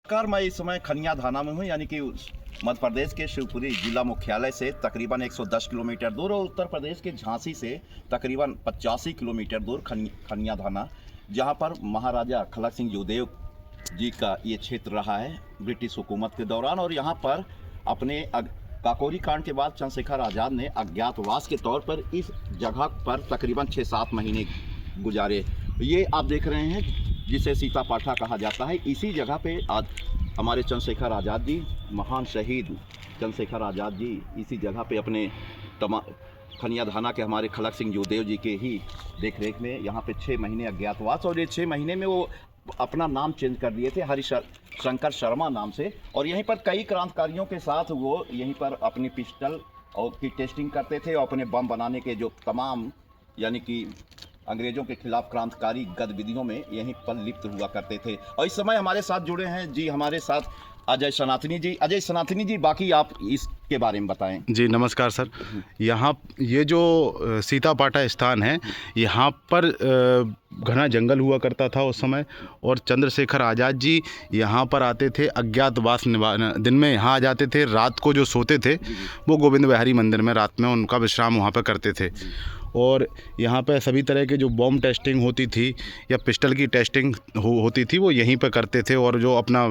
नमस्कार, मैं इस समय खनिया धाना में हूँ, यानी कि मध्य प्रदेश के शिवपुरी जिला मुख्यालय से तकरीबन 110 किलोमीटर दूर और उत्तर प्रदेश के झांसी से तकरीबन 85 किलोमीटर दूर खनिया धाना, जहाँ पर महाराजा खलक सिंह जोदेव जी का ये क्षेत्र रहा है ब्रिटिश हुकूमत के दौरान। और यहाँ पर अपने काकोरी कांड के बाद चंद्रशेखर आज़ाद ने अज्ञातवास के तौर पर इस जगह पर तकरीबन 6-7 महीने गुजारे। ये आप देख रहे हैं जिसे सीता पाठा कहा जाता है। इसी जगह पे आज हमारे चंद्रशेखर आज़ाद जी, महान शहीद चंद्रशेखर आज़ाद जी, इसी जगह पे अपने खनिया धाना के हमारे खलक सिंह जोदेव जी के ही देख रेख में यहाँ पे 6 महीने अज्ञातवास, और ये 6 महीने में वो अपना नाम चेंज कर दिए थे हरिशंकर शर्मा नाम से। और यहीं पर कई क्रांतिकारियों के साथ वो यहीं पर अपनी पिस्टल और की टेस्टिंग करते थे और अपने बम बनाने के जो तमाम यानी कि अंग्रेज़ों के खिलाफ क्रांतिकारी गतिविधियों में यहीं पर लिप्त हुआ करते थे। और इस समय हमारे साथ जुड़े हैं जी हमारे साथ अजय सनातनी जी। अजय सनातनी जी, बाकी आप इसके बारे में बताएं। जी नमस्कार सर। यहाँ ये जो सीता पाठा स्थान है, यहाँ पर घना जंगल हुआ करता था उस समय, और चंद्रशेखर आज़ाद जी यहाँ पर आते थे अज्ञातवास निवारण। दिन में यहाँ आ जाते थे, रात को जो सोते थे वो गोविंद बिहारी मंदिर में रात में उनका विश्राम वहाँ पर करते थे। और यहाँ पे सभी तरह के जो बॉम्ब टेस्टिंग होती थी या पिस्टल की टेस्टिंग होती थी वो यहीं पे करते थे। और जो अपना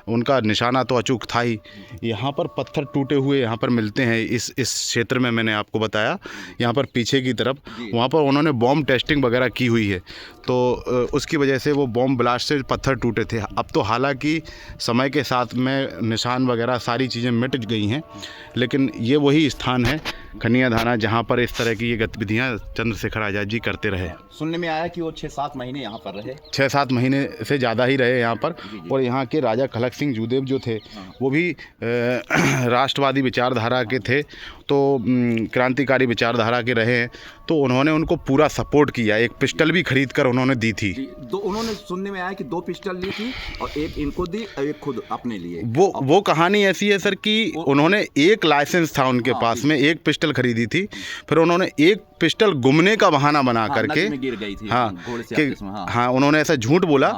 उनका निशाना तो अचूक था ही। यहाँ पर पत्थर टूटे हुए यहाँ पर मिलते हैं इस क्षेत्र में, मैंने आपको बताया यहाँ पर पीछे की तरफ, वहाँ पर उन्होंने बॉम्ब टेस्टिंग वगैरह की हुई है, तो उसकी वजह से वो बॉम्ब ब्लास्ट से पत्थर टूटे थे। अब तो हालांकि समय के साथ में निशान वगैरह सारी चीज़ें मिट गई हैं, लेकिन ये वही स्थान है खनिया धाना जहाँ पर इस तरह की ये गतिविधियाँ चंद्रशेखर आज़ाद जी करते रहे। सुनने में आया कि वो 6-7 महीने यहाँ पर रहे। 6-7 महीने से ज़्यादा ही रहे यहाँ पर। और यहाँ के राजा खलक सिंह जोदेव जो थे वो भी राष्ट्रवादी विचारधारा के थे, तो क्रांतिकारी विचारधारा के रहे हैं, तो उन्होंने उनको पूरा सपोर्ट किया। एक पिस्टल भी खरीद कर उन्होंने दी थी। तो उन्होंने, सुनने में आया कि 2 पिस्टल ली थी और एक इनको दी और एक खुद अपने लिए। वो कहानी ऐसी है सर कि उन्होंने एक लाइसेंस था उनके पास में, एक पिस्टल खरीदी थी, फिर उन्होंने एक पिस्टल गुमने का बहाना बना करके गिर गई थी। हाँ, उन्होंने ऐसा झूठ बोला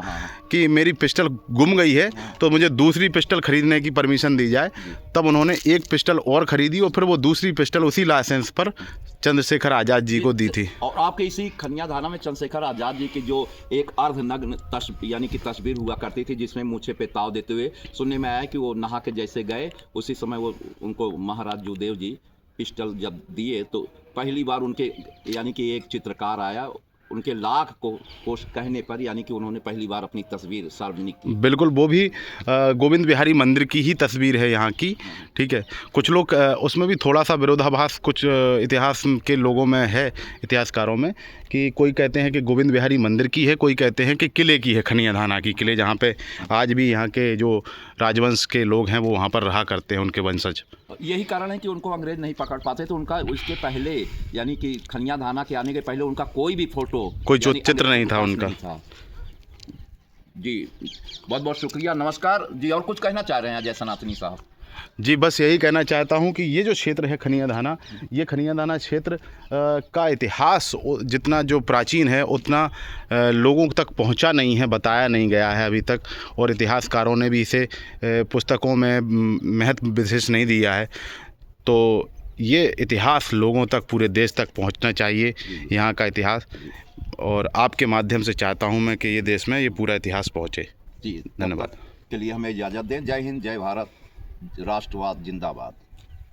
कि मेरी पिस्टल गुम गई है तो मुझे दूसरी पिस्टल खरीदने की परमिशन दी जाए। तब उन्होंने एक पिस्टल और खरीदी और फिर वो दूसरी पिस्टल उसी लाइसेंस पर चंद्रशेखर आज़ाद जी को दी थी। और आपके इसी खनिया धाना में चंद्रशेखर आज़ाद जी की जो एक अर्धनग्न यानी कि तस्वीर हुआ करती थी, जिसमें मूछे पे ताव देते हुए, सुनने में आया कि वो नहा के जैसे गए उसी समय वो उनको महाराज जोदेव जी पिस्टल जब दिए तो पहली बार उनके यानी कि एक चित्रकार आया, उनके लाख कोश कहने पर, यानी कि उन्होंने पहली बार अपनी तस्वीर सार्वजनिक की। बिल्कुल, वो भी गोविंद बिहारी मंदिर की ही तस्वीर है यहाँ की। ठीक है, कुछ लोग उसमें भी थोड़ा सा विरोधाभास कुछ इतिहास के लोगों में है, इतिहासकारों में, कि कोई कहते हैं कि गोविंद बिहारी मंदिर की है, कोई कहते हैं कि किले की है, खनिया धाना की किले, जहाँ पे आज भी यहाँ के जो राजवंश के लोग हैं वो वहाँ पर रहा करते हैं, उनके वंशज। यही कारण है कि उनको अंग्रेज नहीं पकड़ पाते, तो उनका उसके पहले यानी कि खनिया धाना के आने के पहले उनका कोई भी फोटो, कोई चित्र नहीं था उनका। जी बहुत बहुत शुक्रिया, नमस्कार जी। और कुछ कहना चाह रहे हैं अजय सनातनी साहब? जी बस यही कहना चाहता हूँ कि ये जो क्षेत्र है खनिया धाना, ये खनिया धाना क्षेत्र का इतिहास जितना जो प्राचीन है उतना लोगों तक पहुँचा नहीं है, बताया नहीं गया है अभी तक, और इतिहासकारों ने भी इसे पुस्तकों में महत्व विशेष नहीं दिया है। तो ये इतिहास लोगों तक, पूरे देश तक पहुँचना चाहिए यहाँ का इतिहास, और आपके माध्यम से चाहता हूँ मैं कि ये देश में ये पूरा इतिहास पहुँचे। जी धन्यवाद। के लिए हमें इजाज़त दें। जय हिंद, जय भारत, राष्ट्रवाद जिंदाबाद।